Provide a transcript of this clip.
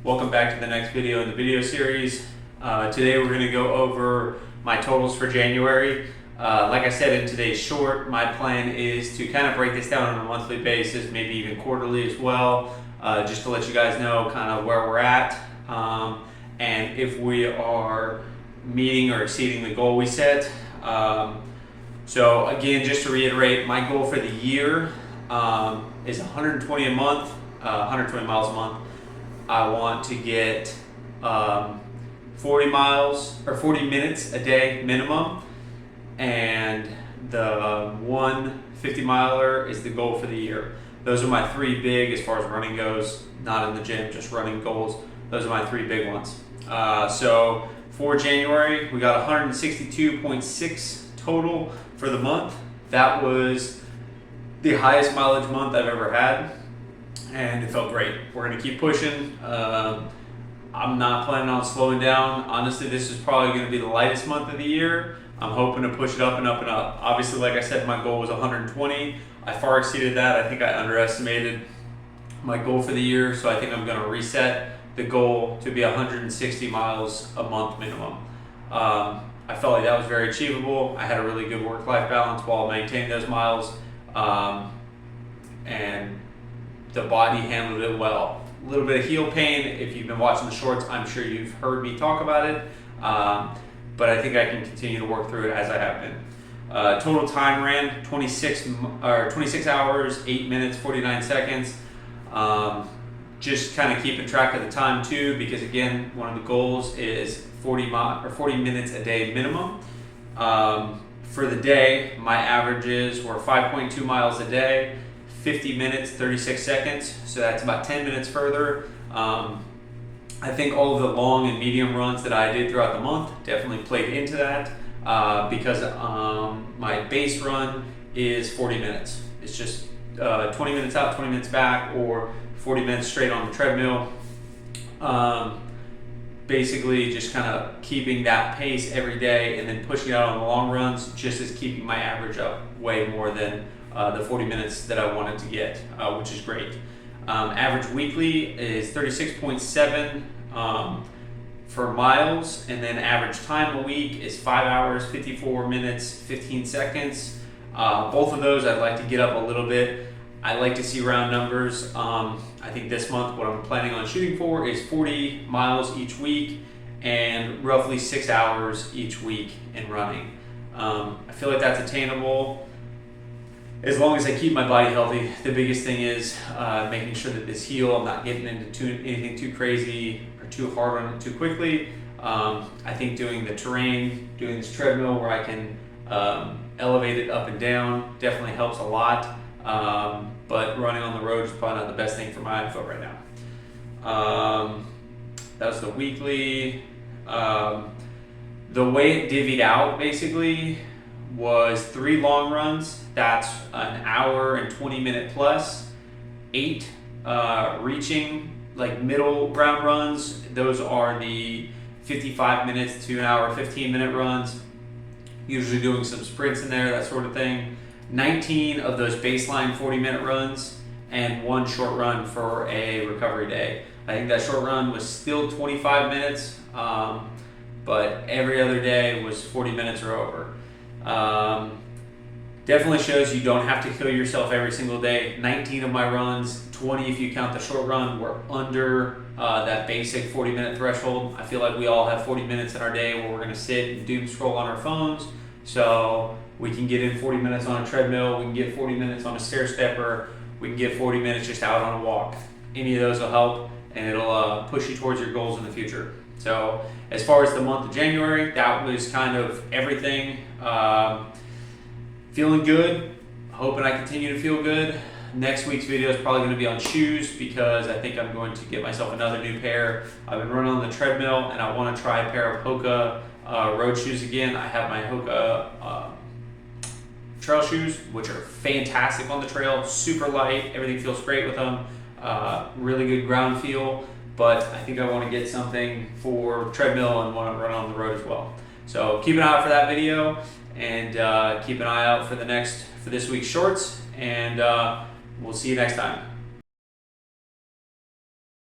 Welcome back to the next video in the video series. Today we're going to go over my totals for January. Like I said in today's short, my plan is to kind of break this down on a monthly basis, maybe even quarterly as well, just to let you guys know kind of where we're at and if we are meeting or exceeding the goal we set. So again, just to reiterate, my goal for the year is 120 a month, 120 miles a month. I want to get 40 miles or 40 minutes a day minimum, and the 150 miler is the goal for the year. Those are my three big, as far as running goes, not in the gym, just running goals. Those are my three big ones. So for January, we got 162.6 total for the month. That was the highest mileage month I've ever had, and it felt great. We're gonna keep pushing. I'm not planning on slowing down. Honestly, this is probably gonna be the lightest month of the year. I'm hoping to push it up and up and up. Obviously, like I said, my goal was 120. I far exceeded that. I think I underestimated my goal for the year, so I think I'm gonna reset the goal to be 160 miles a month minimum. I felt like that was very achievable. I had a really good work-life balance while maintaining those miles, and the body handled it well. A little bit of heel pain. If you've been watching the shorts, I'm sure you've heard me talk about it, but I think I can continue to work through it as I have been. Total time ran 26 hours, 8 minutes, 49 seconds. Just kind of keeping track of the time too, because again, one of the goals is 40 minutes a day minimum. For the day, my averages were 5.2 miles a day, 50 minutes, 36 seconds. So that's about 10 minutes further. I think all of the long and medium runs that I did throughout the month definitely played into that, because my base run is 40 minutes. It's just 20 minutes out, 20 minutes back, or 40 minutes straight on the treadmill. Basically just kind of keeping that pace every day and then pushing out on the long runs, just as keeping my average up way more than the 40 minutes that I wanted to get, which is great. Average weekly is 36.7 for miles, and then average time a week is 5 hours, 54 minutes, 15 seconds. Both of those I'd like to get up a little bit. I like to see round numbers. I think this month what I'm planning on shooting for is 40 miles each week and roughly 6 hours each week in running. I feel like that's attainable as long as I keep my body healthy. The biggest thing is making sure that this heel, I'm not getting into anything too crazy or too hard on it too quickly. I think doing the terrain, doing this treadmill where I can elevate it up and down definitely helps a lot. But running on the road is probably not the best thing for my foot right now. That was the weekly. The way it divvied out basically was 3 long runs. That's an hour and 20 minute plus. 8 reaching, like middle round runs. Those are the 55 minutes to an hour, 15 minute runs. Usually doing some sprints in there, that sort of thing. 19 of those baseline 40-minute runs, and 1 short run for a recovery day. I think that short run was still 25 minutes, but every other day was 40 minutes or over. Definitely shows you don't have to kill yourself every single day. 19 of my runs, 20 if you count the short run, were under that basic 40-minute threshold. I feel like we all have 40 minutes in our day where we're going to sit and doom scroll on our phones. So we can get in 40 minutes on a treadmill, we can get 40 minutes on a stair stepper, we can get 40 minutes just out on a walk. Any of those will help, and it'll push you towards your goals in the future. So as far as the month of January, that was kind of everything. Feeling good, hoping I continue to feel good. Next week's video is probably going to be on shoes, because I think I'm going to get myself another new pair. I've been running on the treadmill and I want to try a pair of Hoka road shoes again. I have my Hoka trail shoes, which are fantastic on the trail, super light, everything feels great with them, really good ground feel, but I think I want to get something for treadmill and want to run on the road as well. So keep an eye out for that video, and keep an eye out for this week's shorts, and we'll see you next time.